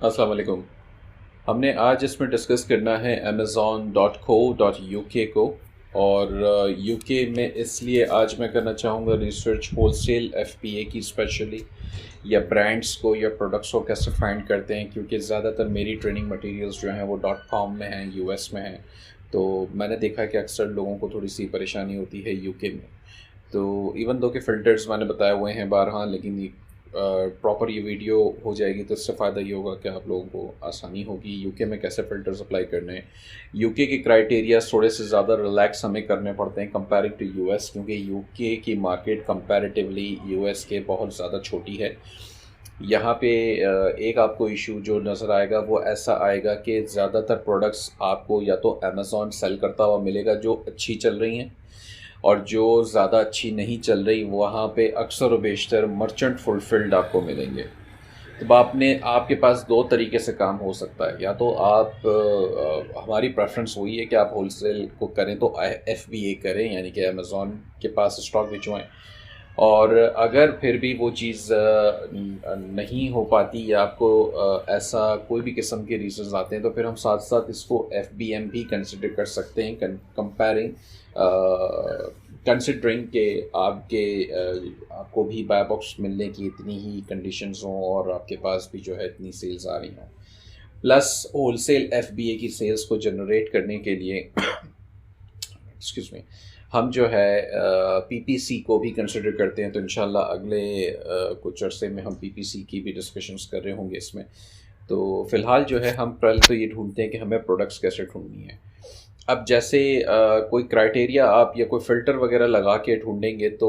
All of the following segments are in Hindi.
अस्सलाम वालेकुम। हमने आज इसमें डिस्कस करना है amazon.co.uk को। और यूके में इसलिए आज मैं करना चाहूँगा रिसर्च होलसेल एफपीए की स्पेशली, या ब्रांड्स को या प्रोडक्ट्स को कैसे फाइंड करते हैं, क्योंकि ज़्यादातर मेरी ट्रेनिंग मटेरियल्स जो हैं वो .com में हैं, यूएस में हैं। तो मैंने देखा कि अक्सर लोगों को थोड़ी सी परेशानी होती है यूके में। तो इवन दो के फ़िल्टर्स मैंने बताए हुए हैं बारहा, लेकिन ये प्रॉपर ये वीडियो हो जाएगी तो इससे फ़ायदा ये होगा कि आप लोगों को आसानी होगी यूके में कैसे फ़िल्टर्स अप्लाई करने हैं। यूके के क्राइटेरिया थोड़े से ज़्यादा रिलैक्स हमें करने पड़ते हैं कंपेयरिंग टू यूएस, क्योंकि यूके की मार्केट कंपैरेटिवली यूएस के बहुत ज़्यादा छोटी है। यहाँ पे एक आपको इशू जो नज़र आएगा वो ऐसा आएगा कि ज़्यादातर प्रोडक्ट्स आपको या तो अमेज़ॉन सेल करता हुआ मिलेगा जो अच्छी चल रही हैं, और जो ज़्यादा अच्छी नहीं चल रही वहाँ पे अक्सर व बेशतर मर्चेंट फुलफिल्ड आपको मिलेंगे। तो आपने आपके पास दो तरीके से काम हो सकता है, या तो आप हमारी प्रेफरेंस वही है कि आप होलसेल को करें तो एफबीए करें, यानी कि अमेज़ॉन के पास स्टॉक भिजवाएं। और अगर फिर भी वो चीज़ नहीं हो पाती या आपको ऐसा कोई भी किस्म के रीजंस आते हैं, तो फिर हम साथ साथ इसको एफबीएम भी कंसिडर कर सकते हैं, कंपेयरिंग कंसिडरिंग के आपको भी बाय बॉक्स मिलने की इतनी ही कंडीशंस हों और आपके पास भी जो है इतनी सेल्स आ रही हों। प्लस होलसेल एफबीए की सेल्स को जनरेट करने के लिए एक्सक्यूज़ मी, हम जो है पीपीसी को भी कंसिडर करते हैं। तो इंशाल्लाह अगले कुछ अरसे में हम पीपीसी की भी डिस्कशंस कर रहे होंगे इसमें। तो फ़िलहाल जो है हम पहले तो ये ढूंढते हैं कि हमें प्रोडक्ट्स कैसे ढूंढनी है। अब जैसे कोई क्राइटेरिया आप या कोई फ़िल्टर वगैरह लगा के ढूंढेंगे तो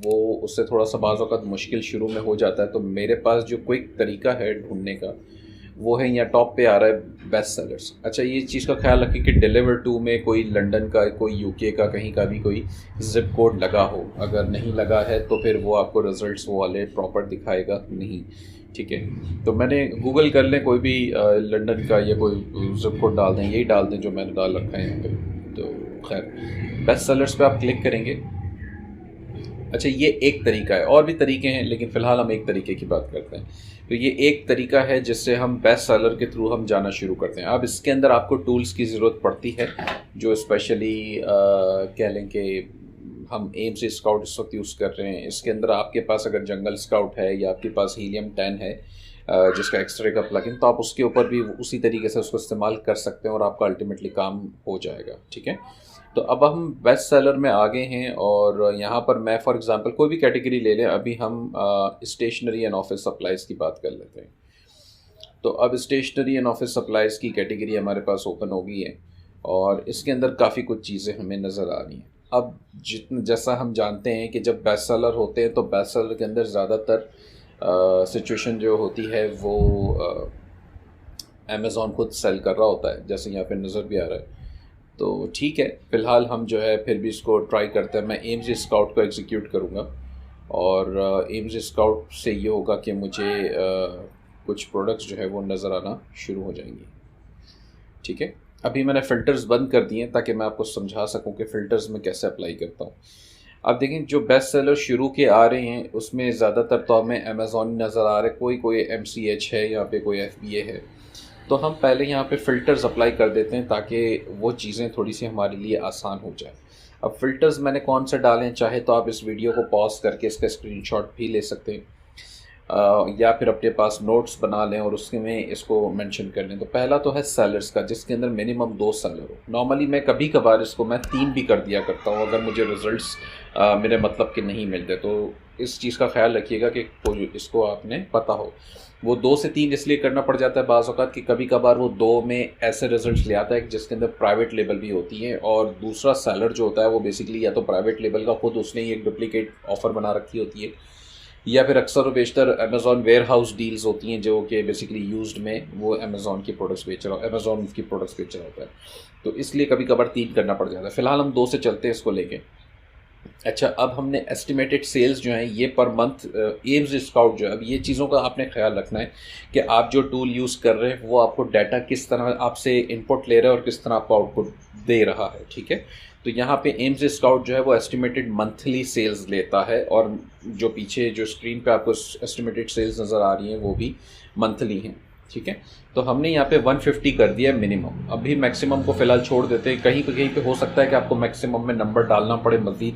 वो उससे थोड़ा सा बाज़ औक़ात मुश्किल शुरू में हो जाता है। तो मेरे पास जो क्विक तरीका है ढूंढने का वो है, यहाँ टॉप पे आ रहा है बेस्ट सेलर्स। अच्छा, ये चीज़ का ख्याल रखें कि डिलीवर टू में कोई लंदन का, कोई यूके का, कहीं का भी कोई जिप कोड लगा हो। अगर नहीं लगा है तो फिर वो आपको रिजल्ट्स वो वाले प्रॉपर दिखाएगा नहीं। ठीक है, तो मैंने गूगल कर लें कोई भी लंदन का या कोई जिप कोड डाल दें, यही डाल दें जो मैंने डाल रखा है यहाँ पे। तो खैर बेस्ट सेलर्स पे आप क्लिक करेंगे। अच्छा, ये एक तरीका है, और भी तरीके हैं लेकिन फ़िलहाल हम एक तरीके की बात करते हैं। तो ये एक तरीका है जिससे हम बेस्ट सेलर के थ्रू हम जाना शुरू करते हैं। अब इसके अंदर आपको टूल्स की ज़रूरत पड़ती है जो स्पेशली कह लें कि हम एम से स्काउट इस वक्त यूज़ कर रहे हैं। इसके अंदर आपके पास अगर जंगल स्काउट है या आपके पास हीलियम 10 है जिसका एक्सरे का प्लगइन, तो आप उसके ऊपर भी उसी तरीके से उसको इस्तेमाल कर सकते हैं और आपका अल्टीमेटली काम हो जाएगा। ठीक है, तो अब हम बेस्ट सेलर में आ गए हैं और यहाँ पर मैं फॉर एग्जांपल कोई भी कैटेगरी ले लें। अभी हम स्टेशनरी एंड ऑफिस सप्लाइज़ की बात कर लेते हैं। तो अब स्टेशनरी एंड ऑफिस सप्लाइज़ की कैटेगरी हमारे पास ओपन हो गई है और इसके अंदर काफ़ी कुछ चीज़ें हमें नज़र आ रही हैं। अब जितना जैसा हम जानते हैं कि जब बेस्ट सेलर होते हैं तो बेस्ट सेलर के अंदर ज़्यादातर सिचुएशन जो होती है वो अमेज़ॉन खुद सेल कर रहा होता है, जैसे यहाँ पे नज़र भी आ रहा है। तो ठीक है, फ़िलहाल हम जो है फिर भी इसको ट्राई करते हैं। मैं एम्स स्काउट को एग्जीक्यूट करूँगा और एम्स स्काउट से ये होगा कि मुझे कुछ प्रोडक्ट्स जो है वो नज़र आना शुरू हो जाएंगी। ठीक है, अभी मैंने फ़िल्टर्स बंद कर दिए ताकि मैं आपको समझा सकूं कि फ़िल्टर्स में कैसे अप्लाई करता हूं। अब देखें, जो बेस्ट सेलर शुरू के आ रहे हैं उसमें ज़्यादातर तो हमें अमेज़ॉन नज़र आ रहा है, कोई MCH है, यहाँ पे कोई FBA है। तो हम पहले यहाँ पे फ़िल्टर्स अप्लाई कर देते हैं ताकि वो चीज़ें थोड़ी सी हमारे लिए आसान हो जाए। अब फ़िल्टर्स मैंने कौन से डालें, चाहे तो आप इस वीडियो को पॉज करके इसका स्क्रीनशॉट भी ले सकते हैं या फिर अपने पास नोट्स बना लें और उसके में इसको मेंशन कर लें। तो पहला तो है सेलर्स का, जिसके अंदर मिनिमम 2 सेलर हो। नॉर्मली मैं कभी कभार इसको मैं 3 भी कर दिया करता हूँ अगर मुझे रिज़ल्ट्स मेरे मतलब के नहीं मिलते। तो इस चीज़ का ख्याल रखिएगा कि इसको आपने पता हो। वो 2 से 3 इसलिए करना पड़ जाता है बाज़ औक़ात कि कभी कभार वो 2 में ऐसे रिजल्ट्स ले आता है जिसके अंदर प्राइवेट लेबल भी होती है, और दूसरा सेलर जो होता है वो बेसिकली या तो प्राइवेट लेबल का खुद उसने ही एक डुप्लीकेट ऑफ़र बना रखी होती है, या फिर अक्सर व बेशतर अमेज़ॉन वेयर हाउस डील्स होती हैं जो कि बेसिकली यूज्ड में वो अमेज़ॉन की प्रोडक्ट्स बेच रहा अमेज़ॉन की प्रोडक्ट्स बेच रहा होता है। तो इसलिए कभी कभार 3 करना पड़ जाता है। फ़िलहाल हम 2 से चलते हैं इसको लेके। अच्छा, अब हमने एस्टिमेटेड सेल्स जो हैं ये पर मंथ एम्स स्काउट जो है, अब ये चीज़ों का आपने ख्याल रखना है कि आप जो टूल यूज़ कर रहे हैं वो आपको डाटा किस तरह आपसे इनपुट ले रहा है और किस तरह आपको आउटपुट दे रहा है। ठीक है, तो यहाँ पे एम्स स्काउट जो है वो एस्टिमेटेड मंथली सेल्स लेता है, और जो पीछे जो स्क्रीन पे आपको एस्टिमेटेड सेल्स नज़र आ रही हैं वो भी मंथली हैं। ठीक है। तो हमने यहाँ पे 150 कर दिया है मिनिमम, अभी मैक्सिमम को फिलहाल छोड़ देते हैं। कहीं पे हो सकता है कि आपको मैक्सिमम में नंबर डालना पड़े मज़ीद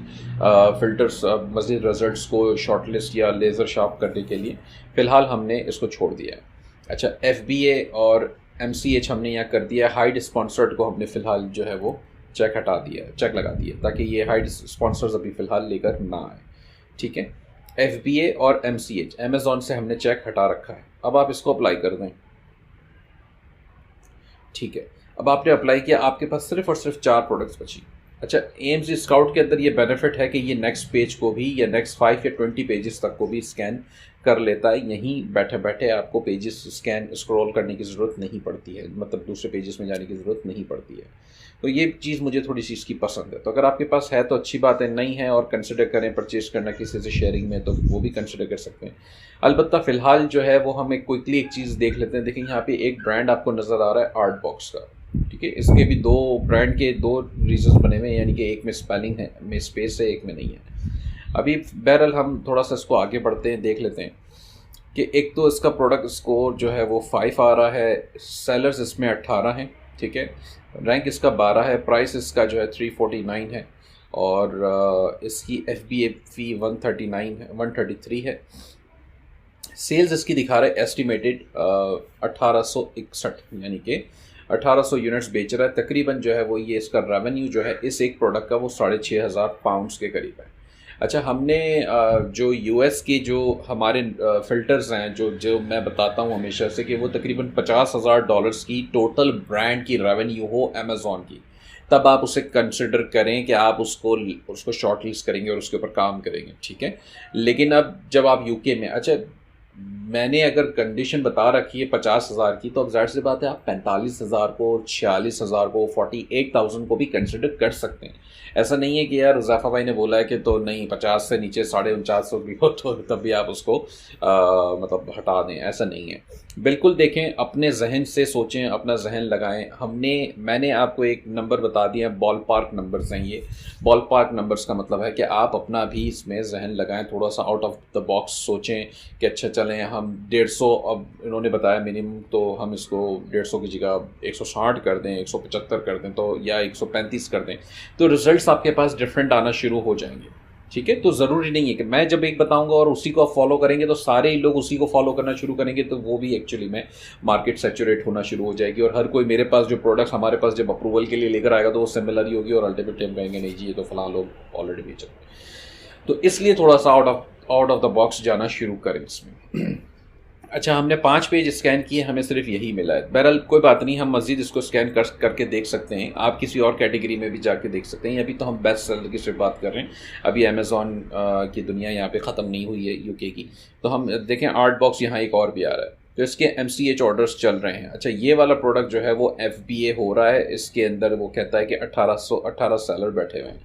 फ़िल्टर्स, मज़ीद रिजल्ट्स को शॉर्टलिस्ट या लेज़र शार्प करने के लिए। फ़िलहाल हमने इसको छोड़ दिया है। अच्छा, FBA और MCH हमने यहाँ कर दिया है। हाइड स्पॉन्सर्ड को हमने फ़िलहाल जो है वो चेक हटा दिया है, चेक लगा दिया, ताकि ये हाइड स्पॉन्सर्स अभी फ़िलहाल लेकर ना आए, ठीक है। FBA और MCH अमेज़ॉन से हमने चेक हटा रखा है। अब आप इसको अप्लाई कर दें, ठीक है। अब आपने अप्लाई किया, आपके पास सिर्फ और सिर्फ 4 प्रोडक्ट्स बची। अच्छा, AMZ स्काउट के अंदर ये बेनिफिट है कि ये नेक्स्ट पेज को भी या नेक्स्ट 5 या 20 पेजेस तक को भी स्कैन कर लेता है। यहीं बैठे बैठे आपको पेजेस स्क्रॉल करने की ज़रूरत नहीं पड़ती है, मतलब दूसरे पेजेस में जाने की ज़रूरत नहीं पड़ती है। तो ये चीज़ मुझे थोड़ी सी इसकी पसंद है। तो अगर आपके पास है तो अच्छी बात है, नहीं है और कंसिडर करें परचेज़ करना किसी से शेयरिंग में, तो वो भी कंसिडर कर सकते हैं। अलबत्ता फ़िलहाल जो है वो हम एक क्विकली एक चीज़ देख लेते हैं। देखिए यहाँ पे एक ब्रांड आपको नज़र आ रहा है आर्टबॉक्स का, ठीक है। इसके भी 2 ब्रांड के 2 रीजन्स बने हुए हैं, यानी कि एक में स्पेलिंग है, में स्पेस है, एक में नहीं है। अभी बहरहाल हम थोड़ा सा इसको आगे बढ़ते हैं, देख लेते हैं कि एक तो इसका प्रोडक्ट स्कोर जो है वो 5 आ रहा है, सेलर्स इसमें 18 हैं, ठीक है। रैंक इसका 12 है, प्राइस इसका जो है 349 है और इसकी FBA फ़ी 133 है। सेल्स इसकी दिखा रहा है एस्टिमेटेड 1861, यानी कि 1800 यूनिट्स बेच रहा है। तकरीबन जो है वो ये इसका रेवेन्यू जो है इस एक प्रोडक्ट का वो 6500 पाउंड्स के करीब है। अच्छा, हमने जो US के जो हमारे फ़िल्टर्स हैं, जो मैं बताता हूँ हमेशा से कि वो तकरीबन $50,000 की टोटल ब्रांड की रेवेन्यू हो अमेज़ॉन की, तब आप उसे कंसिडर करें कि आप उसको शॉर्ट लिस्ट करेंगे और उसके ऊपर काम करेंगे, ठीक है। लेकिन अब जब आप UK में, अच्छा मैंने अगर कंडीशन बता रखी है 50,000 की, तो अब ज़ाहिर सी बात है आप 45,000 को, 46,000 को, 48,000 को भी कंसिडर कर सकते हैं। ऐसा नहीं है कि यार ज़ाफ़ा भाई ने बोला है कि तो नहीं 50 से नीचे 4950 भी हो तो तब भी आप उसको मतलब हटा दें, ऐसा नहीं है। बिल्कुल देखें, अपने जहन से सोचें, अपना जहन लगाएं। मैंने आपको एक नंबर बता दिया, बॉल पार्क नंबर्स हैं ये। बॉल पार्क नंबर्स का मतलब है कि आप अपना भी इसमें जहन लगाएं, थोड़ा सा आउट ऑफ द बॉक्स सोचें कि अच्छा चलें हम 150, अब इन्होंने बताया मिनिमम, तो हम इसको 150 की जगह 160 कर दें, 175 कर दें, तो या 135 कर दें, तो रिजल्ट्स आपके पास डिफरेंट आना शुरू हो जाएंगे, ठीक है। तो ज़रूरी नहीं है कि मैं जब एक बताऊंगा और उसी को आप फॉलो करेंगे तो सारे ही लोग उसी को फॉलो करना शुरू करेंगे, तो वो भी एक्चुअली में मार्केट सैचुरेट होना शुरू हो जाएगी और हर कोई मेरे पास जो प्रोडक्ट्स हमारे पास जब अप्रूवल के लिए लेकर आएगा तो वो सिमिलर ही होगी और अल्टीमेटली हम कहेंगे नहीं जी ये तो फलां लोग ऑलरेडी बेच रहे हैं। तो इसलिए थोड़ा सा आउट ऑफ द बॉक्स जाना शुरू करें इसमें। अच्छा, हमने 5 पेज स्कैन किए, हमें सिर्फ यही मिला है। बहरहाल कोई बात नहीं, हम मज़ीद इसको स्कैन करके देख सकते हैं। आप किसी और कैटेगरी में भी जाके देख सकते हैं। अभी तो हम बेस्ट सेलर की सिर्फ बात कर रहे हैं, अभी अमेज़ॉन की दुनिया यहाँ पे ख़त्म नहीं हुई है UK की। तो हम देखें आर्टबॉक्स यहाँ एक और भी आ रहा है, तो इसके MCH ऑर्डर्स चल रहे हैं। अच्छा, ये वाला प्रोडक्ट जो है वो FBA हो रहा है, इसके अंदर वो कहता है कि 18 सेलर बैठे हुए हैं।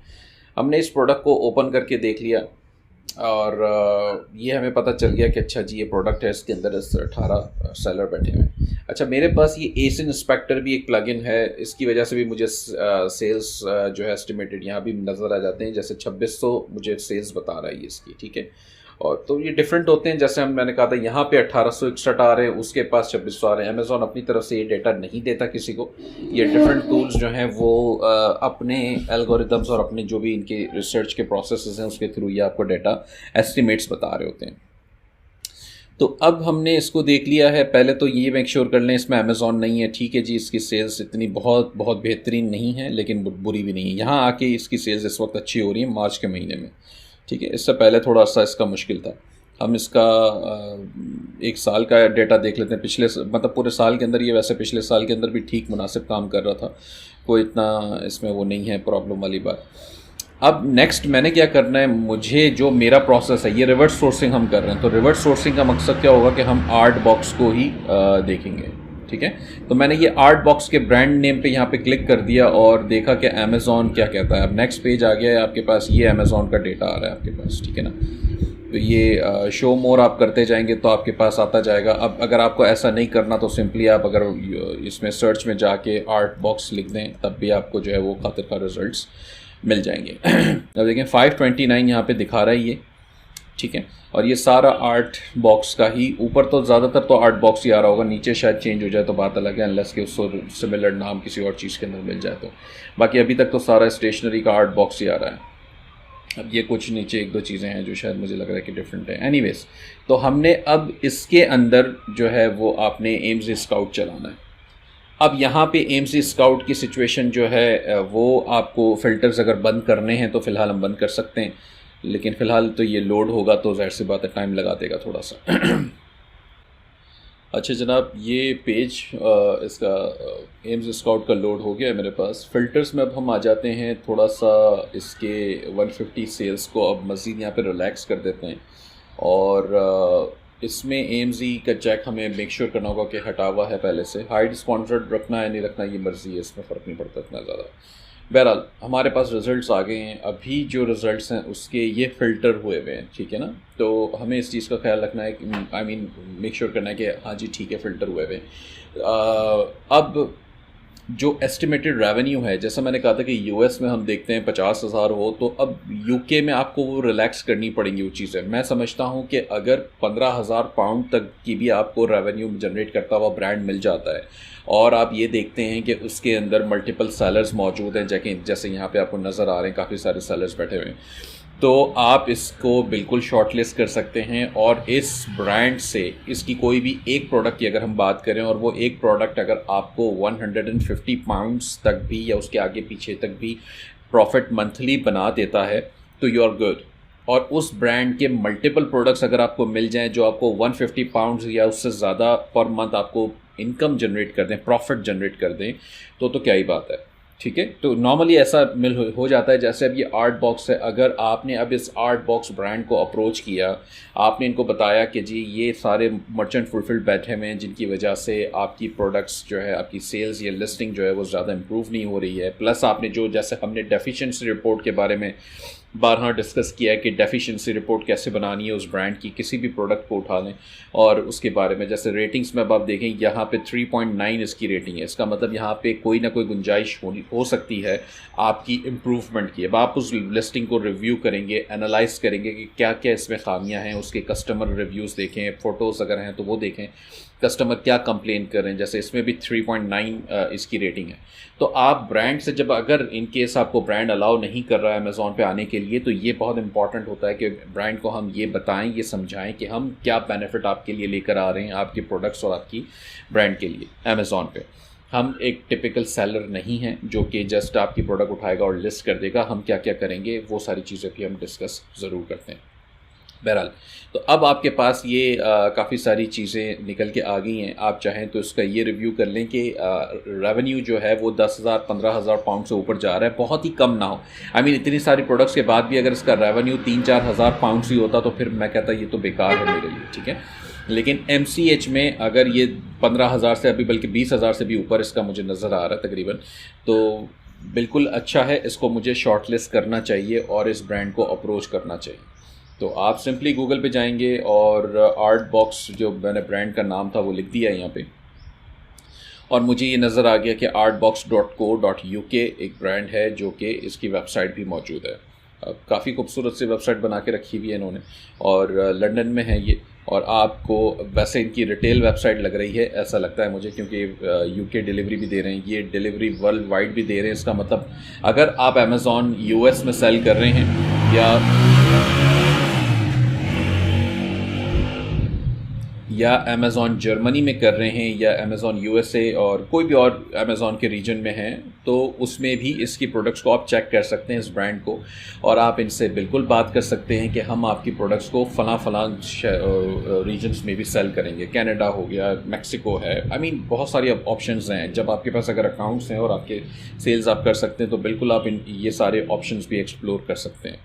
हमने इस प्रोडक्ट को ओपन करके देख लिया और ये हमें पता चल गया कि अच्छा जी ये प्रोडक्ट है, इसके अंदर 18 सेलर बैठे हुए हैं। अच्छा, मेरे पास ये एसिन इंस्पेक्टर भी एक प्लगइन है, इसकी वजह से भी मुझे सेल्स जो है एस्टिमेटेड यहाँ भी नज़र आ जाते हैं। जैसे 2600 मुझे सेल्स बता रहा है ये इसकी, ठीक है। और तो ये डिफरेंट होते हैं, जैसे मैंने कहा था यहाँ पे 1861 आ रहे हैं, उसके पास 2600 आ रहे हैं। अमेज़ॉन अपनी तरफ से ये डेटा नहीं देता किसी को। ये डिफरेंट टूल्स जो हैं वो अपने एल्गोरिदम्स और अपने जो भी इनके रिसर्च के प्रोसेसेस हैं उसके थ्रू ये आपको डेटा एस्टिमेट्स बता रहे होते हैं। तो अब हमने इसको देख लिया है। पहले तो ये मेक श्योर कर लें इसमें अमेज़ॉन नहीं है, ठीक है जी। इसकी सेल्स इतनी बहुत बेहतरीन नहीं है लेकिन बुरी भी नहीं है। यहाँ आके इसकी सेल्स इस वक्त अच्छी हो रही है मार्च के महीने में, ठीक है। इससे पहले थोड़ा सा इसका मुश्किल था। हम इसका 1 साल का डेटा देख लेते हैं, पिछले मतलब पूरे साल के अंदर। ये वैसे पिछले साल के अंदर भी ठीक मुनासिब काम कर रहा था, कोई इतना इसमें वो नहीं है प्रॉब्लम वाली बात। अब नेक्स्ट मैंने क्या करना है, मुझे जो मेरा प्रोसेस है, ये रिवर्स सोर्सिंग हम कर रहे हैं। तो रिवर्स सोर्सिंग का मकसद क्या होगा कि हम आर्टबॉक्स को ही देखेंगे, ठीक है। तो मैंने ये आर्टबॉक्स के ब्रांड नेम पे यहाँ पे क्लिक कर दिया और देखा कि अमेज़ॉन क्या कहता है। अब नेक्स्ट पेज आ गया है आपके पास, ये अमेज़ॉन का डेटा आ रहा है आपके पास, ठीक है ना। तो ये शो मोर आप करते जाएंगे तो आपके पास आता जाएगा। अब अगर आपको ऐसा नहीं करना तो सिंपली आप अगर इसमें सर्च में जाके आर्टबॉक्स लिख दें तब भी आपको जो है वो खातिर का रिजल्ट्स मिल जाएंगे। अब देखें 529 यहाँ पे दिखा रहा है ये, ठीक है। और ये सारा आर्ट बॉक्स का ही, ऊपर तो ज़्यादातर तो आर्ट बॉक्स ही आ रहा होगा, नीचे शायद चेंज हो जाए तो बात अलग है, अनलेस कि उसको सिमिलर नाम किसी और चीज़ के अंदर मिल जाए तो। बाकी अभी तक तो सारा स्टेशनरी का आर्ट बॉक्स ही आ रहा है। अब ये कुछ नीचे एक दो चीज़ें हैं जो शायद मुझे लग रहा है कि डिफरेंट है। एनीवेज, तो हमने अब इसके अंदर जो है वो आपने एम्स स्काउट चलाना है। अब यहाँ पे एम्स स्काउट की सिचुएशन जो है वो आपको फ़िल्टर्स अगर बंद करने हैं तो फ़िलहाल हम बंद कर सकते हैं, लेकिन फ़िलहाल तो ये लोड होगा तो ज़ाहिर सी बात है टाइम लगा देगा थोड़ा सा। अच्छा जनाब, ये पेज इसका एम्स स्काउट का लोड हो गया है मेरे पास। फ़िल्टर्स में अब हम आ जाते हैं, थोड़ा सा इसके 150 सेल्स को अब मज़ीद यहाँ पे रिलैक्स कर देते हैं। और इसमें AMZ का चेक हमें मेक श्योर करना होगा कि हटा हुआ है पहले से। हाइड स्पॉन्सर्ड रखना है नहीं रखना ये मर्ज़ी है, इसमें फ़र्क नहीं पड़ता इतना ज़्यादा। बहरहाल हमारे पास रिज़ल्ट्स आ गए हैं। अभी जो रिज़ल्ट्स हैं उसके ये फ़िल्टर हुए हुए हैं, ठीक है ना। तो हमें इस चीज़ का ख्याल रखना है कि आई मीन मेक श्योर करना है कि हाँ जी ठीक है फ़िल्टर हुए हुए हैं। अब जो एस्टिमेटेड रेवेन्यू है, जैसा मैंने कहा था कि US में हम देखते हैं 50,000 हो, तो अब UK में आपको वो रिलैक्स करनी पड़ेंगी वो चीज़ें। मैं समझता हूँ कि अगर 15,000 पाउंड तक की भी आपको रेवेन्यू जनरेट करता हुआ ब्रांड मिल जाता है और आप ये देखते हैं कि उसके अंदर मल्टीपल सेलर्स मौजूद हैं, जैसे यहाँ पे आपको नज़र आ रहे हैं काफ़ी सारे सेलर्स बैठे हुए हैं, तो आप इसको बिल्कुल शॉर्टलिस्ट कर सकते हैं। और इस ब्रांड से इसकी कोई भी एक प्रोडक्ट की अगर हम बात करें और वो एक प्रोडक्ट अगर आपको 150 पाउंड्स तक भी या उसके आगे पीछे तक भी प्रॉफिट मंथली बना देता है तो यू आर गुड। और उस ब्रांड के मल्टीपल प्रोडक्ट्स अगर आपको मिल जाएं जो आपको 150 पाउंड्स या उससे ज़्यादा पर मंथ आपको इनकम जनरेट कर दें, प्रॉफिट जनरेट कर दें, तो क्या ही बात है, ठीक है। तो नॉर्मली ऐसा हो जाता है। जैसे अब ये आर्ट बॉक्स है, अगर आपने अब इस आर्ट बॉक्स ब्रांड को अप्रोच किया, आपने इनको बताया कि जी ये सारे मर्चेंट फुलफिल्ड बैठे हुए हैं जिनकी वजह से आपकी प्रोडक्ट्स जो है, आपकी सेल्स या लिस्टिंग जो है वो ज़्यादा इम्प्रूव नहीं हो रही है, प्लस आपने जो जैसे हमने डेफिशिएंसी रिपोर्ट के बारे में बारहा डिस्कस किया है कि डेफिशिएंसी रिपोर्ट कैसे बनानी है उस ब्रांड की, किसी भी प्रोडक्ट को उठा लें और उसके बारे में। जैसे रेटिंग्स में अब आप देखें यहाँ पे 3.9 इसकी रेटिंग है, इसका मतलब यहाँ पे कोई ना कोई गुंजाइश हो सकती है आपकी इम्प्रूवमेंट की। अब आप उस लिस्टिंग को रिव्यू करेंगे, एनालाइज करेंगे कि क्या क्या इसमें खामियां हैं, उसके कस्टमर रिव्यूज़ देखें, फ़ोटोज़ अगर हैं तो वो देखें, कस्टमर क्या कंप्लेन कर रहे हैं। जैसे इसमें भी 3.9 इसकी रेटिंग है। तो आप ब्रांड से जब अगर इन केस आपको ब्रांड अलाउ नहीं कर रहा है अमेज़ॉन पे आने के लिए, तो ये बहुत इंपॉर्टेंट होता है कि ब्रांड को हम ये बताएं, ये समझाएं कि हम क्या बेनिफिट आपके लिए लेकर आ रहे हैं आपके प्रोडक्ट्स और आपकी ब्रांड के लिए अमेज़ॉन पे। हम एक टिपिकल सेलर नहीं हैं जो कि जस्ट आपकी प्रोडक्ट उठाएगा और लिस्ट कर देगा। हम क्या क्या करेंगे वो सारी चीज़ें भी हम डिस्कस ज़रूर करते हैं। बहरहाल, तो अब आपके पास ये काफ़ी सारी चीज़ें निकल के आ गई हैं। आप चाहें तो इसका ये रिव्यू कर लें कि रेवेन्यू जो है वो 10,000 15,000 पाउंड से ऊपर जा रहा है, बहुत ही कम ना हो। आई मीन इतनी सारी प्रोडक्ट्स के बाद भी अगर इसका रेवेन्यू 3-4 हज़ार पाउंड ही होता तो फिर मैं कहता ये तो बेकार है मेरे लिए, ठीक है। लेकिन MCH में अगर ये 15,000 से अभी बल्कि 20,000 से भी ऊपर इसका मुझे नज़र आ रहा है तकरीबन, तो बिल्कुल अच्छा है। इसको मुझे शॉर्टलिस्ट करना चाहिए और इस ब्रांड को अप्रोच करना चाहिए। तो आप सिंपली गूगल पे जाएंगे और आर्ट बॉक्स जो मैंने ब्रांड का नाम था वो लिख दिया यहाँ पे, और मुझे ये नज़र आ गया कि artbox.co.uk एक ब्रांड है जो कि इसकी वेबसाइट भी मौजूद है। काफ़ी खूबसूरत सी वेबसाइट बना के रखी हुई है इन्होंने, और लंदन में है ये। और आपको वैसे इनकी रिटेल वेबसाइट लग रही है ऐसा लगता है मुझे, क्योंकि UK डिलीवरी भी दे रहे हैं, ये डिलीवरी वर्ल्ड वाइड भी दे रहे हैं। इसका मतलब अगर आप अमेज़ॉन US में सेल कर रहे हैं या अमेज़ॉन जर्मनी में कर रहे हैं या अमेज़ॉन USA और कोई भी और अमेज़ॉन के रीजन में हैं, तो उसमें भी इसकी प्रोडक्ट्स को आप चेक कर सकते हैं इस ब्रांड को, और आप इनसे बिल्कुल बात कर सकते हैं कि हम आपकी प्रोडक्ट्स को फ़लाँ रीजन्स में भी सेल करेंगे। कनाडा हो गया, मैक्सिको है, आई मीन बहुत सारी ऑप्शंस हैं। जब आपके पास अगर अकाउंट्स हैं और आपके सेल्स आप कर सकते हैं तो बिल्कुल आप ये सारे ऑप्शंस भी एक्सप्लोर कर सकते हैं।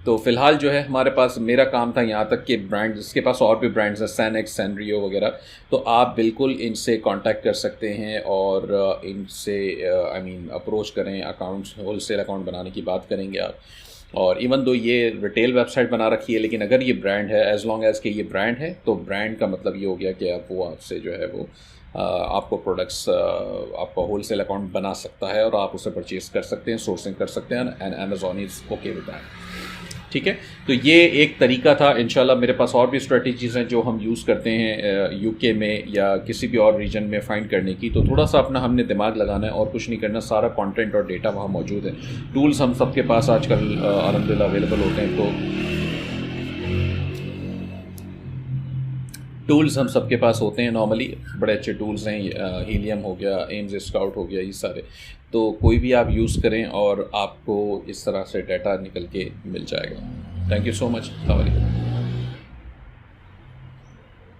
तो फ़िलहाल जो है हमारे पास, मेरा काम था यहाँ तक कि ब्रांड, इसके पास और भी ब्रांड्स हैं, सैनएक्स, सैनरियो वगैरह, तो आप बिल्कुल इनसे कांटेक्ट कर सकते हैं और इनसे आई मीन अप्रोच करें। अकाउंट्स, होलसेल अकाउंट बनाने की बात करेंगे आप। और इवन दो ये रिटेल वेबसाइट बना रखी है, लेकिन अगर ये ब्रांड है, एज़ लॉन्ग एज़ कि ये ब्रांड है, तो ब्रांड का मतलब ये हो गया कि आप वो आपसे जो है वो आपको प्रोडक्ट्स, आपका होलसेल अकाउंट बना सकता है और आप उसे परचेज़ कर सकते हैं, सोर्सिंग कर सकते हैं, and Amazon is okay with that. ठीक है। तो ये एक तरीका था। इंशाल्लाह मेरे पास और भी स्ट्रेटजीज़ हैं जो हम यूज़ करते हैं यूके में या किसी भी और रीजन में फ़ाइंड करने की। तो थोड़ा सा अपना हमने दिमाग लगाना है और कुछ नहीं करना, सारा कंटेंट और डेटा वहाँ मौजूद है। टूल्स हम सबके पास आजकल अल्हम्दुलिल्लाह अवेलेबल होते हैं। तो टूल्स हम सबके पास होते हैं नॉर्मली, बड़े अच्छे टूल्स हैं, हीलियम हो गया, एम्स स्काउट हो गया, ये सारे। तो कोई भी आप यूज़ करें और आपको इस तरह से डाटा निकल के मिल जाएगा। Thank you so much. अस्सलाम वालेकुम।